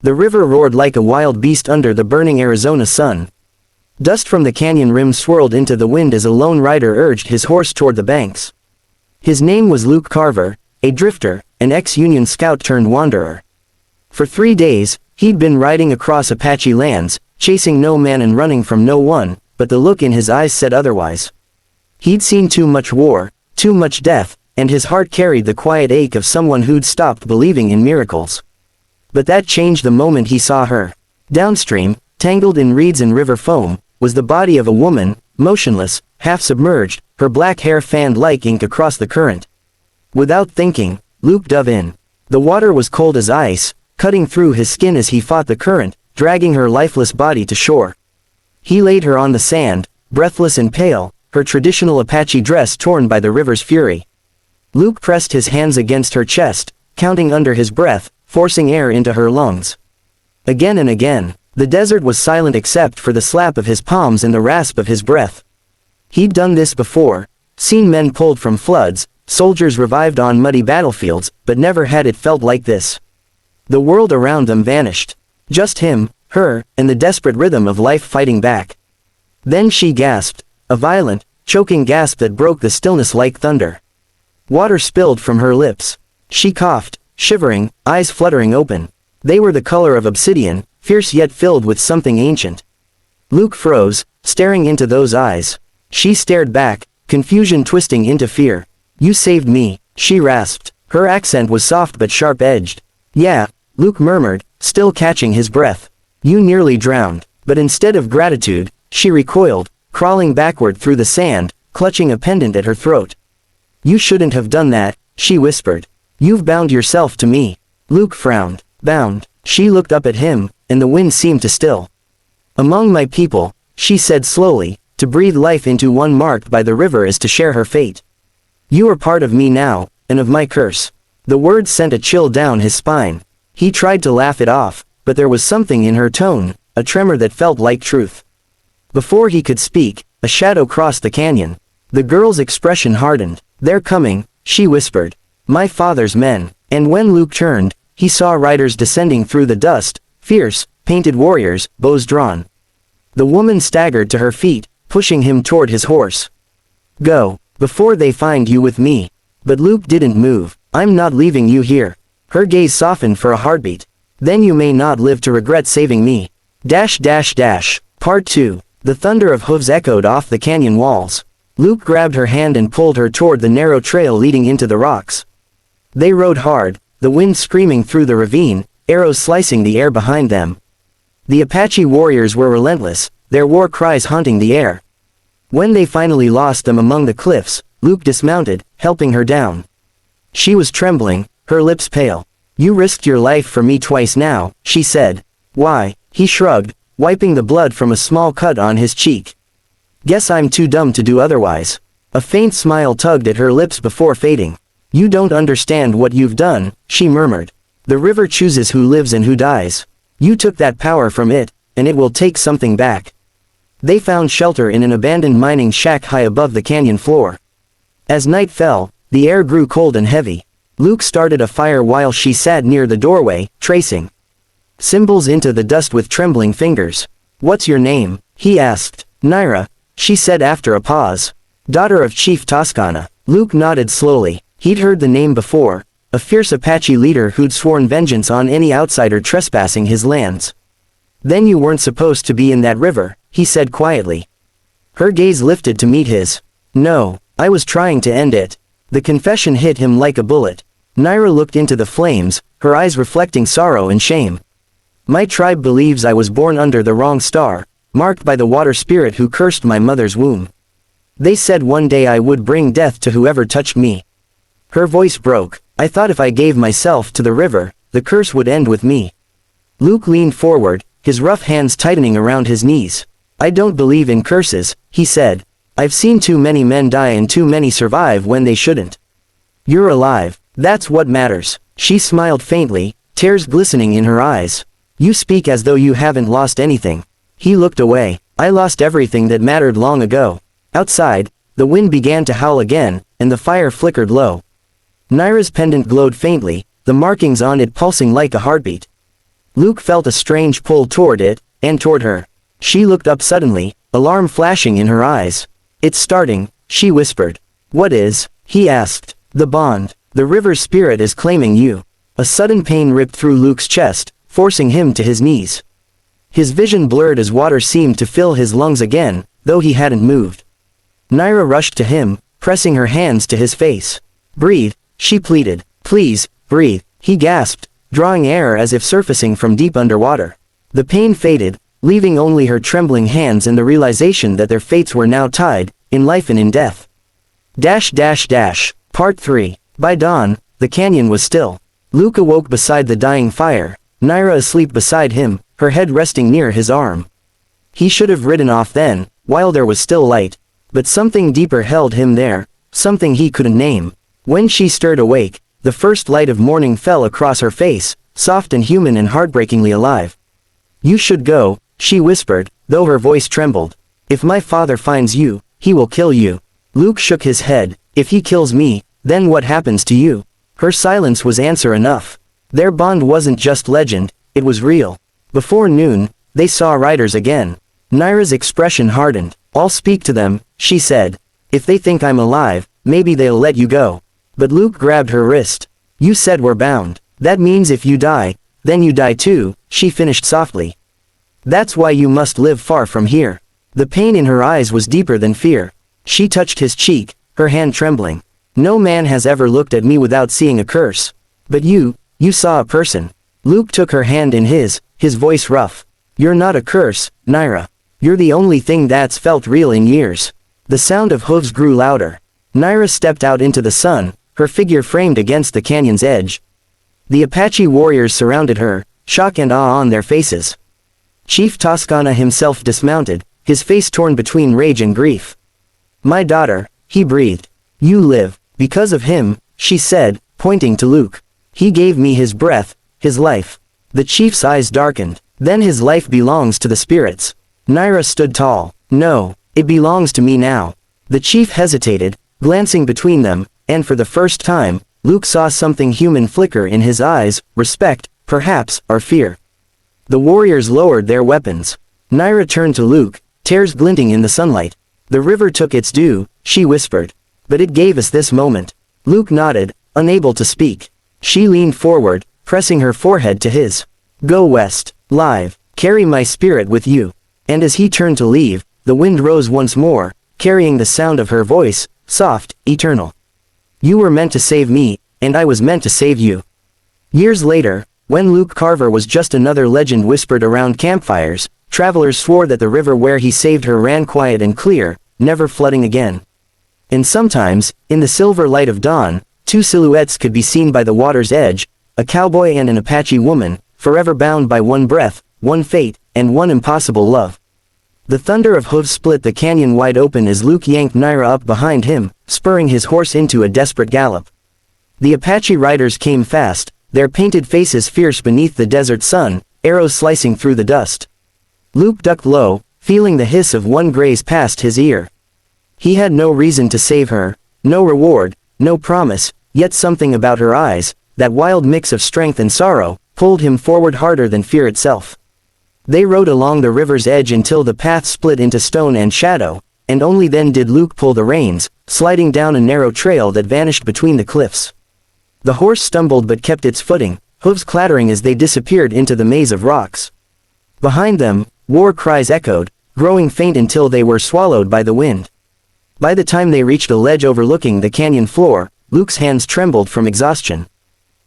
The river roared like a wild beast under the burning Arizona sun. Dust from the canyon rim swirled into the wind as a lone rider urged his horse toward the banks. His name was Luke Carver, a drifter, an ex-Union scout turned wanderer. For 3 days, he'd been riding across Apache lands, chasing no man and running from no one, but the look in his eyes said otherwise. He'd seen too much war, too much death, and his heart carried the quiet ache of someone who'd stopped believing in miracles. But that changed the moment he saw her. Downstream, tangled in reeds and river foam, was the body of a woman, motionless, half-submerged, her black hair fanned like ink across the current. Without thinking, Luke dove in. The water was cold as ice, cutting through his skin as he fought the current, dragging her lifeless body to shore. He laid her on the sand, breathless and pale, her traditional Apache dress torn by the river's fury. Luke pressed his hands against her chest, counting under his breath, forcing air into her lungs. Again and again, the desert was silent except for the slap of his palms and the rasp of his breath. He'd done this before, seen men pulled from floods, soldiers revived on muddy battlefields, but never had it felt like this. The world around them vanished. Just him, her, and the desperate rhythm of life fighting back. Then she gasped, a violent, choking gasp that broke the stillness like thunder. Water spilled from her lips. She coughed, shivering, eyes fluttering open. They were the color of obsidian, fierce yet filled with something ancient. Luke froze, staring into those eyes. She stared back, confusion twisting into fear. "You saved me," she rasped. Her accent was soft but sharp-edged. "Yeah," Luke murmured, still catching his breath. "You nearly drowned." But instead of gratitude, she recoiled, crawling backward through the sand, clutching a pendant at her throat. "You shouldn't have done that," she whispered. "You've bound yourself to me." Luke frowned. "Bound?" She looked up at him, and the wind seemed to still. "Among my people," she said slowly, "to breathe life into one marked by the river is to share her fate. You are part of me now, and of my curse." The words sent a chill down his spine. He tried to laugh it off, but there was something in her tone, a tremor that felt like truth. Before he could speak, a shadow crossed the canyon. The girl's expression hardened. "They're coming," she whispered. "My father's men." And when Luke turned, he saw riders descending through the dust, fierce, painted warriors, bows drawn. The woman staggered to her feet, pushing him toward his horse. "Go, before they find you with me." But Luke didn't move. "I'm not leaving you here." Her gaze softened for a heartbeat. "Then you may not live to regret saving me." Part 2. The thunder of hooves echoed off the canyon walls. Luke grabbed her hand and pulled her toward the narrow trail leading into the rocks. They rode hard, the wind screaming through the ravine, arrows slicing the air behind them. The Apache warriors were relentless, their war cries haunting the air. When they finally lost them among the cliffs, Luke dismounted, helping her down. She was trembling, her lips pale. "You risked your life for me twice now," she said. "Why?" He shrugged, wiping the blood from a small cut on his cheek. "Guess I'm too dumb to do otherwise." A faint smile tugged at her lips before fading. "You don't understand what you've done," she murmured. "The river chooses who lives and who dies. You took that power from it, and it will take something back." They found shelter in an abandoned mining shack high above the canyon floor. As night fell, the air grew cold and heavy. Luke started a fire while she sat near the doorway, tracing symbols into the dust with trembling fingers. "What's your name?" he asked. "Naira," she said after a pause. "Daughter of Chief Toscana." Luke nodded slowly. He'd heard the name before, a fierce Apache leader who'd sworn vengeance on any outsider trespassing his lands. "Then you weren't supposed to be in that river," he said quietly. Her gaze lifted to meet his. "No, I was trying to end it." The confession hit him like a bullet. Naira looked into the flames, her eyes reflecting sorrow and shame. "My tribe believes I was born under the wrong star, marked by the water spirit who cursed my mother's womb. They said one day I would bring death to whoever touched me." Her voice broke. "I thought if I gave myself to the river, the curse would end with me." Luke leaned forward, his rough hands tightening around his knees. "I don't believe in curses," he said. "I've seen too many men die and too many survive when they shouldn't. You're alive. That's what matters." She smiled faintly, tears glistening in her eyes. "You speak as though you haven't lost anything." He looked away. "I lost everything that mattered long ago." Outside, the wind began to howl again, and the fire flickered low. Naira's pendant glowed faintly, the markings on it pulsing like a heartbeat. Luke felt a strange pull toward it, and toward her. She looked up suddenly, alarm flashing in her eyes. "It's starting," she whispered. "What is?" he asked. "The bond. The river spirit is claiming you." A sudden pain ripped through Luke's chest, forcing him to his knees. His vision blurred as water seemed to fill his lungs again, though he hadn't moved. Naira rushed to him, pressing her hands to his face. "Breathe," she pleaded. "Please, breathe," he gasped, drawing air as if surfacing from deep underwater. The pain faded, leaving only her trembling hands and the realization that their fates were now tied, in life and in death. Part 3. By dawn, the canyon was still. Luke awoke beside the dying fire, Naira asleep beside him, her head resting near his arm. He should have ridden off then, while there was still light. But something deeper held him there, something he couldn't name. When she stirred awake, the first light of morning fell across her face, soft and human and heartbreakingly alive. "You should go," she whispered, though her voice trembled. "If my father finds you, he will kill you." Luke shook his head. "If he kills me, then what happens to you?" Her silence was answer enough. Their bond wasn't just legend, it was real. Before noon, they saw riders again. Naira's expression hardened. "I'll speak to them," she said. "If they think I'm alive, maybe they'll let you go." But Luke grabbed her wrist. "You said we're bound. That means if you die, then you die too," she finished softly. "That's why you must live far from here." The pain in her eyes was deeper than fear. She touched his cheek, her hand trembling. "No man has ever looked at me without seeing a curse. But you saw a person." Luke took her hand in his voice rough. "You're not a curse, Naira. You're the only thing that's felt real in years." The sound of hooves grew louder. Naira stepped out into the sun, her figure framed against the canyon's edge. The Apache warriors surrounded her, shock and awe on their faces. Chief Toscana himself dismounted, his face torn between rage and grief. "My daughter," he breathed. "You live, because of him," she said, pointing to Luke. "He gave me his breath, his life." The chief's eyes darkened. "Then his life belongs to the spirits." Naira stood tall. "No, it belongs to me now." The chief hesitated, glancing between them, and for the first time, Luke saw something human flicker in his eyes, respect, perhaps, or fear. The warriors lowered their weapons. Naira turned to Luke, tears glinting in the sunlight. "The river took its due," she whispered. "But it gave us this moment." Luke nodded, unable to speak. She leaned forward, pressing her forehead to his. "Go west, live, carry my spirit with you." And as he turned to leave, the wind rose once more, carrying the sound of her voice, soft, eternal. "You were meant to save me, and I was meant to save you." Years later, when Luke Carver was just another legend whispered around campfires, travelers swore that the river where he saved her ran quiet and clear, never flooding again. And sometimes, in the silver light of dawn, two silhouettes could be seen by the water's edge, a cowboy and an Apache woman, forever bound by one breath, one fate, and one impossible love. The thunder of hooves split the canyon wide open as Luke yanked Naira up behind him, spurring his horse into a desperate gallop. The Apache riders came fast, their painted faces fierce beneath the desert sun, arrows slicing through the dust. Luke ducked low, feeling the hiss of one graze past his ear. He had no reason to save her, no reward, no promise, yet something about her eyes, that wild mix of strength and sorrow, pulled him forward harder than fear itself. They rode along the river's edge until the path split into stone and shadow, and only then did Luke pull the reins, sliding down a narrow trail that vanished between the cliffs. The horse stumbled but kept its footing, hooves clattering as they disappeared into the maze of rocks. Behind them, war cries echoed, growing faint until they were swallowed by the wind. By the time they reached a ledge overlooking the canyon floor, Luke's hands trembled from exhaustion.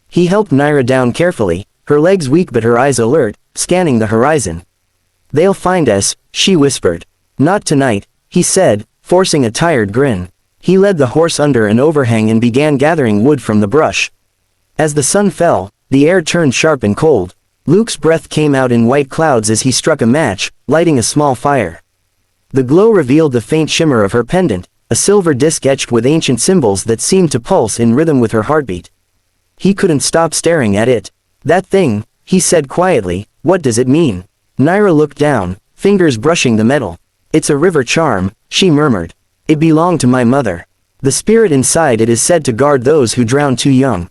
He helped Naira down carefully, her legs weak but her eyes alert, scanning the horizon. "They'll find us," she whispered. "Not tonight," he said, forcing a tired grin. He led the horse under an overhang and began gathering wood from the brush. As the sun fell, the air turned sharp and cold. Luke's breath came out in white clouds as he struck a match, lighting a small fire. The glow revealed the faint shimmer of her pendant, a silver disc etched with ancient symbols that seemed to pulse in rhythm with her heartbeat. He couldn't stop staring at it. "That thing," he said quietly, "what does it mean?" Naira looked down, fingers brushing the metal. "It's a river charm," she murmured. "It belonged to my mother. The spirit inside it is said to guard those who drown too young."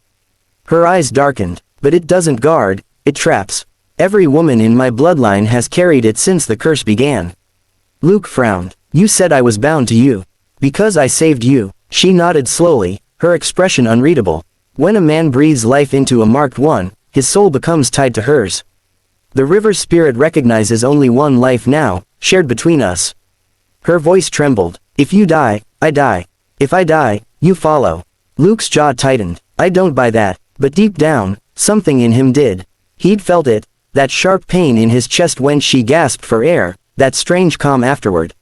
Her eyes darkened. "But it doesn't guard, it traps." Every woman in my bloodline has carried it since the curse began. Luke frowned. You said I was bound to you. Because I saved you. She nodded slowly, her expression unreadable. When a man breathes life into a marked one, his soul becomes tied to hers. The river's spirit recognizes only one life now, shared between us. Her voice trembled. If you die, I die. If I die, you follow. Luke's jaw tightened. I don't buy that, but deep down, something in him did. He'd felt it, that sharp pain in his chest when she gasped for air, that strange calm afterward.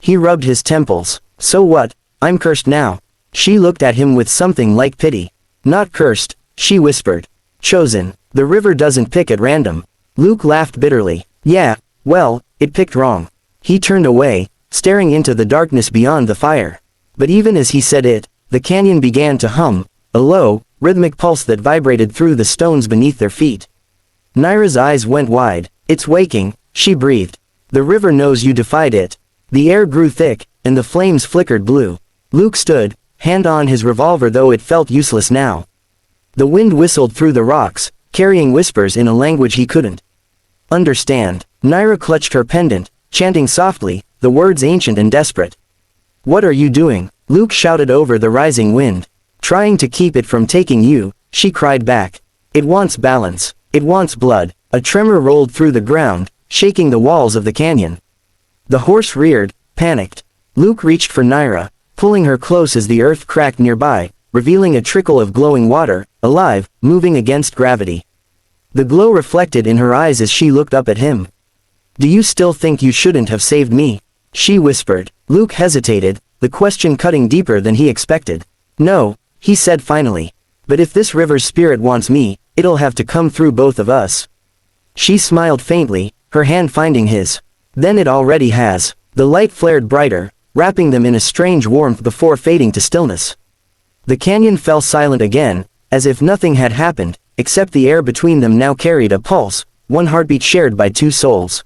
He rubbed his temples. So what? I'm cursed now. She looked at him with something like pity. Not cursed, she whispered. Chosen. The river doesn't pick at random. Luke laughed bitterly. Yeah, well, it picked wrong. He turned away, staring into the darkness beyond the fire. But even as he said it, the canyon began to hum, a low, rhythmic pulse that vibrated through the stones beneath their feet. Naira's eyes went wide. It's waking, she breathed. The river knows you defied it. The air grew thick, and the flames flickered blue. Luke stood, hand on his revolver though it felt useless now. The wind whistled through the rocks, carrying whispers in a language he couldn't understand. Naira clutched her pendant, chanting softly, the words ancient and desperate. What are you doing? Luke shouted over the rising wind. Trying to keep it from taking you, she cried back. It wants balance. It wants blood. A tremor rolled through the ground, shaking the walls of the canyon. The horse reared, panicked. Luke reached for Naira, pulling her close as the earth cracked nearby, revealing a trickle of glowing water, alive, moving against gravity. The glow reflected in her eyes as she looked up at him. Do you still think you shouldn't have saved me? She whispered. Luke hesitated, the question cutting deeper than he expected. No, he said finally. But if this river's spirit wants me, it'll have to come through both of us. She smiled faintly, her hand finding his. Then it already has. The light flared brighter, wrapping them in a strange warmth before fading to stillness. The canyon fell silent again, as if nothing had happened, except the air between them now carried a pulse, one heartbeat shared by two souls.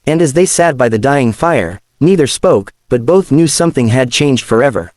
And as they sat by the dying fire, neither spoke, but both knew something had changed forever.